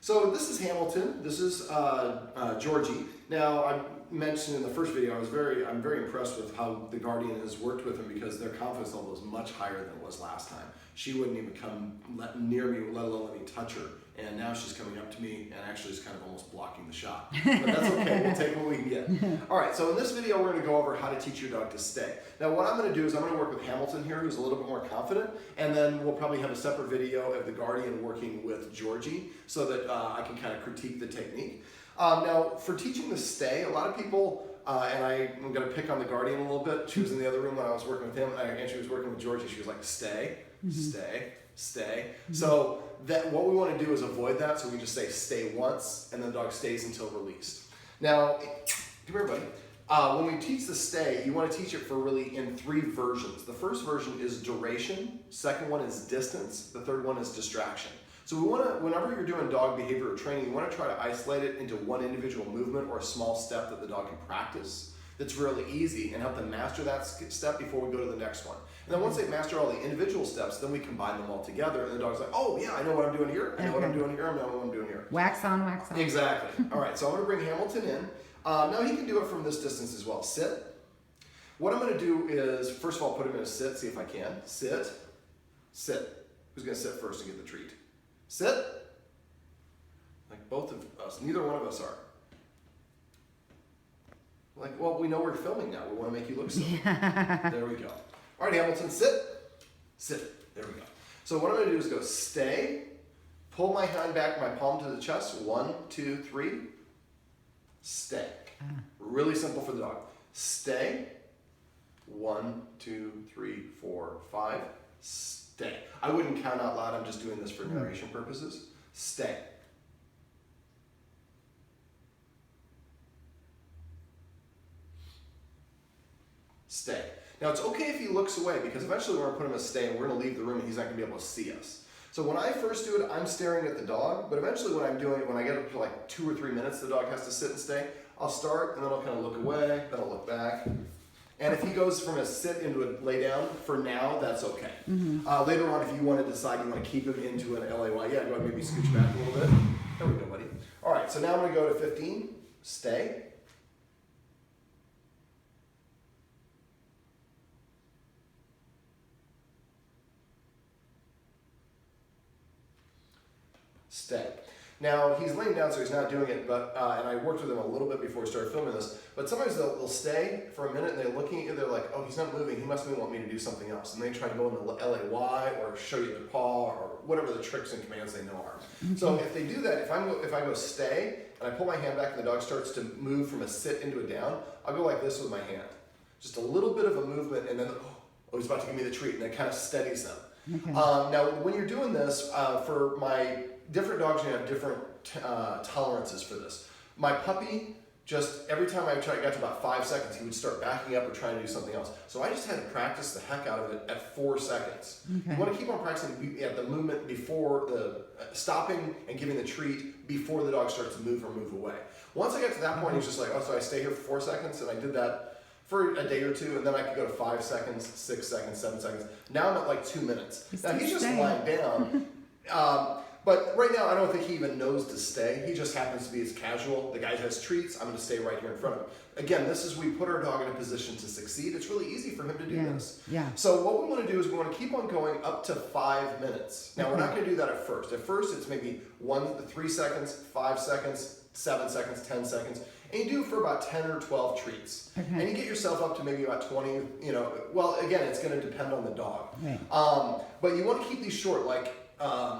So this is Hamilton. This is Georgie. Now I mentioned in the first video I'm very impressed with how the Guardian has worked with him because their confidence level is much higher than it was last time. She wouldn't even come near me, let alone let me touch her. And now she's coming up to me and actually is kind of almost blocking the shot. But that's okay, we'll take what we can get. All right, so in this video we're gonna go over how to teach your dog to stay. Now what I'm gonna do is I'm gonna work with Hamilton here, who's a little bit more confident, and then we'll probably have a separate video of the Guardian working with Georgie so that I can kind of critique the technique. Now for teaching the stay, a lot of people, and I'm gonna pick on the Guardian a little bit. She was in the other room when I was working with him, and she was working with Georgie. She was like, stay, stay, stay. So that what we want to do is avoid that, so we just say stay once, and then the dog stays until released. Now, come here, buddy. When we teach the stay, you want to teach it for really in 3 versions. The first version is duration, second one is distance, the third one is distraction. So we want to, whenever you're doing dog behavior or training, you want to try to isolate it into one individual movement or a small step that the dog can practice that's really easy and help them master that step before we go to the next one. And then once they master all the individual steps, then we combine them all together and the dog's like, oh yeah, I know what I'm doing here, I know what I'm doing here, I know what I'm doing here. Wax on, wax off. Exactly. All right, so I'm going to bring Hamilton in. Now he can do it from this distance as well. Sit. What I'm going to do is, first of all, put him in a sit, see if I can. Sit. Sit. Who's going to sit first and get the treat? Sit. Like both of us, neither one of us are. Like, well, we know we're filming now. We want to make you look silly. There we go. All right, Hamilton, sit. Sit. There we go. So what I'm going to do is go stay, pull my hand back, my palm to the chest. 1, 2, 3. Stay. Really simple for the dog. Stay. 1, 2, 3, 4, 5. Stay. I wouldn't count out loud. I'm just doing this for narration purposes. Stay. Stay. Now it's okay if he looks away because eventually we're going to put him in stay and we're going to leave the room and he's not going to be able to see us. So when I first do it, I'm staring at the dog, but eventually when I'm doing it, when I get up to like 2 or 3 minutes, the dog has to sit and stay, I'll start and then I'll kind of look away, then I'll look back. And if he goes from a sit into a lay down, for now, that's okay. Later on, if you want to decide you want to keep him into an LAY, yeah, go ahead and maybe scooch back a little bit. There we go, buddy. All right, so now I'm going to go to 15, stay. Stay. Now, he's laying down, so he's not doing it, but and I worked with him a little bit before we started filming this, but sometimes they'll stay for a minute and they're looking at you, they're like, oh, he's not moving, he must want me to do something else. And they try to go in the LAY or show you their paw or whatever the tricks and commands they know are. So if they do that, if I go stay and I pull my hand back and the dog starts to move from a sit into a down, I'll go like this with my hand. Just a little bit of a movement and then, oh, he's about to give me the treat, and it kind of steadies them. Now, when you're doing this, for my different dogs, you have different tolerances for this. My puppy, just every time I got to about 5 seconds, he would start backing up or trying to do something else. So I just had to practice the heck out of it at 4 seconds. You want to keep on practicing at the movement before the stopping and giving the treat before the dog starts to move or move away. Once I got to that point, he was just like, oh, so I stay here for 4 seconds, and I did that for a day or 2, and then I could go to 5 seconds, 6 seconds, 7 seconds. Now I'm at like 2 minutes. Now he's just lying down. But right now, I don't think he even knows to stay. He just happens to be as casual. The guy has treats. I'm going to stay right here in front of him. Again, this is we put our dog in a position to succeed. It's really easy for him to do this. So what we want to do is we want to keep on going up to 5 minutes. Now, we're not going to do that at first. At first, it's maybe 1 to 3 seconds, 5 seconds, 7 seconds, 10 seconds. And you do it for about 10 or 12 treats. And you get yourself up to maybe about 20, well, again, it's going to depend on the dog. But you want to keep these short, like,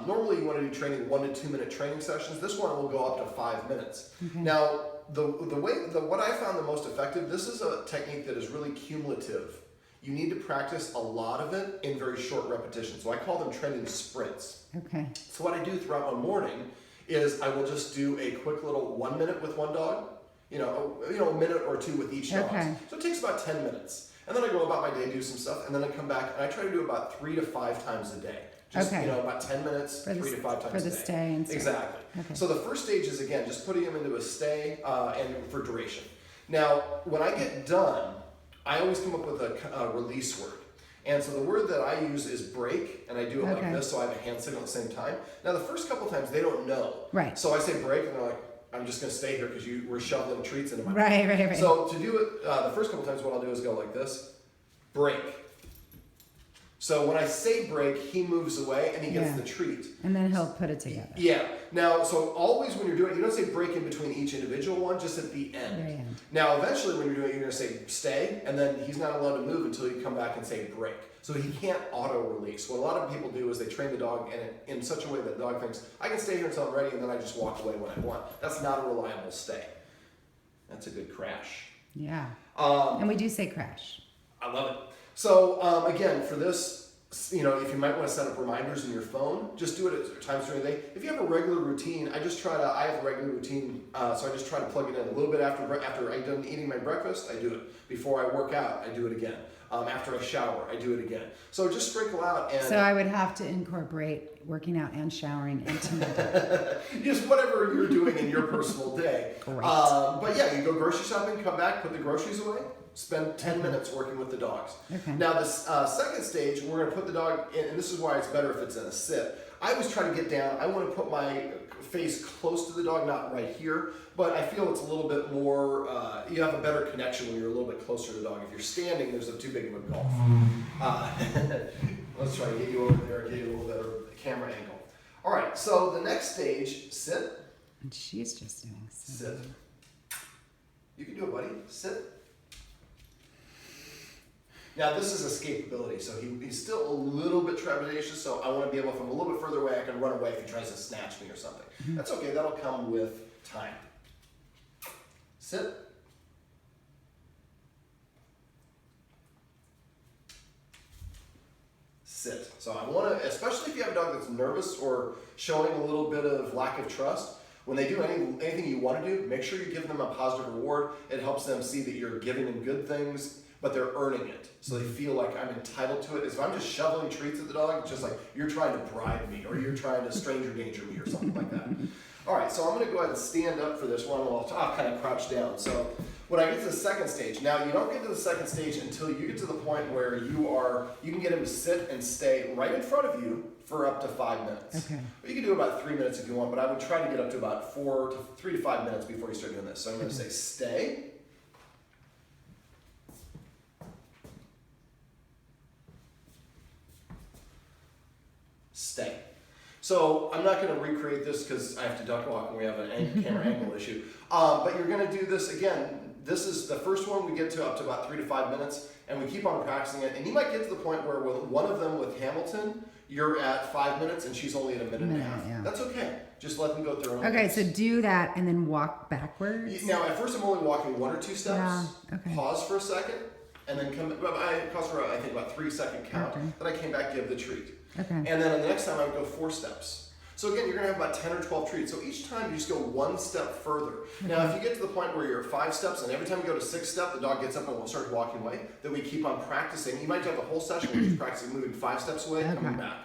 normally you want to do training 1 to 2 minute training sessions. This one will go up to 5 minutes. Now, what I found the most effective, this is a technique that is really cumulative. You need to practice a lot of it in very short repetitions. So I call them training sprints. So what I do throughout my morning is I will just do a quick little 1 minute with one dog, a minute or 2 with each dog. So it takes about 10 minutes. And then I go about my day, do some stuff, and then I come back and I try to do about 3 to 5 times a day. Just, about 10 minutes, 3 to 5 times a day. For the stay and stuff. Exactly. So the first stage is, again, just putting him into a stay and for duration. Now, when I get done, I always come up with a release word. And so the word that I use is break, and I do it like Okay. this, so I have a hand signal at the same time. Now the first couple times they don't know. Right. So I say break, and they're like, I'm just gonna stay here because we're shoveling treats into my mouth. Right. So to do it, the first couple times what I'll do is go like this, break. So when I say break, he moves away and he gets Yeah. the treat. And then he'll put it together. Yeah. Now, so always when you're doing it, you don't say break in between each individual one, just at the end. Very end. Now, eventually when you're doing it, you're going to say stay, and then he's not allowed to move until you come back and say break. So he can't auto-release. What a lot of people do is they train the dog in such a way that the dog thinks, I can stay here until I'm ready, and then I just walk away when I want. That's not a reliable stay. That's a good crash. Yeah. Um, And we do say crash. I love it. So again, for this, if you might want to set up reminders in your phone, just do it at times during the day. If you have a regular routine, I have a regular routine, so I just try to plug it in a little bit after I'm done eating my breakfast, I do it. Before I work out, I do it again. After I shower, I do it again. So just sprinkle out and... So I would have to incorporate working out and showering into my day. Just whatever you're doing in your personal day. Great. But yeah, you go grocery shopping, come back, put the groceries away, spend 10 minutes working with the dogs. Okay. Now this second stage, we're going to put the dog in, and this is why it's better if it's in a sit. I always try to get down. I want to put my face close to the dog, not right here, but I feel it's a little bit more, you have a better connection when you're a little bit closer to the dog. If you're standing, there's too big of a gulf. Let's try to get you over there and get you a little better camera angle. All right, so the next stage, sit. And she's just doing so. Sit. You can do it, buddy. Sit. Now this is escapability, so he's still a little bit trepidatious, so I want to be able, if I'm a little bit further away, I can run away if he tries to snatch me or something. That's okay, that'll come with time. Sit. Sit. So I want to, especially if you have a dog that's nervous or showing a little bit of lack of trust, when they do anything you want to do, make sure you give them a positive reward. It helps them see that you're giving them good things, but they're earning it. So they feel like I'm entitled to it. If I'm just shoveling treats at the dog, it's just like you're trying to bribe me or you're trying to stranger danger me or something like that. All right, so I'm going to go ahead and stand up for this one while I'll kind of crouch down. So when I get to the second stage, now you don't get to the second stage until you get to the point where you can get him to sit and stay right in front of you for up to 5 minutes. Okay. But you can do about 3 minutes if you want, but I would try to get up to about 3 to 5 minutes before you start doing this. So I'm going to say stay. Stay. So I'm not going to recreate this because I have to duck walk and we have an camera angle issue. But you're going to do this again. This is the first one we get to up to about 3 to 5 minutes, and we keep on practicing it. And you might get to the point where with one of them with Hamilton, you're at 5 minutes and she's only at a minute and a half. Yeah. That's okay. Just let them go through their own Okay, pace. so do that and then walk backwards. Now, at first I'm only walking 1 or 2 steps. Yeah, okay. Pause for a second, and then come. I pause for I think about 3 second count. Okay. Then I came back, give the treat. Okay. And then the next time I would go 4 steps. So again, you're gonna have about 10 or 12 treats. So each time you just go 1 step further. Now, if you get to the point where you're at 5 steps, and every time you go to 6th step, the dog gets up and will start walking away, then we keep on practicing. You might have a whole session where you're just practicing moving 5 steps away, Okay. coming back.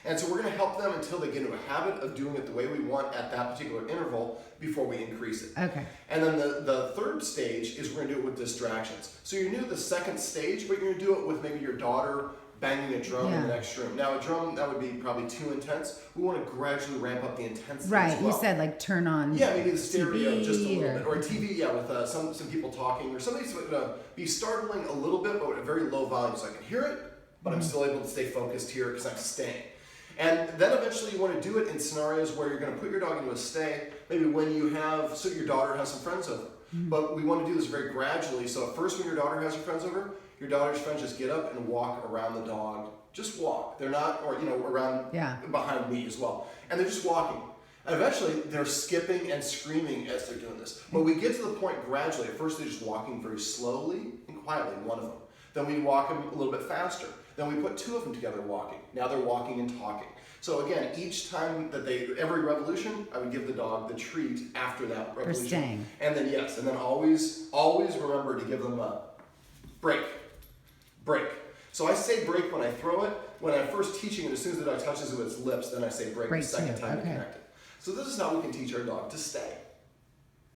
And so we're gonna help them until they get into a habit of doing it the way we want at that particular interval before we increase it. Okay. And then the third stage is we're gonna do it with distractions. So you're new to the second stage, but you're gonna do it with maybe your daughter banging a drum in the Yeah. next room. Now a drum, that would be probably too intense. We want to gradually ramp up the intensity Right. as well. You said like turn on. Yeah, maybe the stereo TV just a little bit. Or TV, yeah, with some people talking. Or somebody's going to be startling a little bit, but at a very low volume. So I can hear it, but I'm still able to stay focused here because I'm staying. And then eventually you want to do it in scenarios where you're going to put your dog into a stay, maybe when you have, so your daughter has some friends over. But we want to do this very gradually. So at first when your daughter has her friends over, your daughter's friends just get up and walk around the dog. Just walk. They're not, or around behind me as well. And they're just walking. And eventually they're skipping and screaming as they're doing this. But we get to the point gradually. At first they're just walking very slowly and quietly, one of them. Then we walk them a little bit faster. Then we put 2 of them together walking. Now they're walking and talking. So again, each time that every revolution, I would give the dog the treat after that revolution. For staying. And then yes, and then always remember to give them a break. Break. So I say break when I throw it. When I'm first teaching it, as soon as the dog touches it with its lips, then I say break the second time to connect it. So this is how we can teach our dog to stay.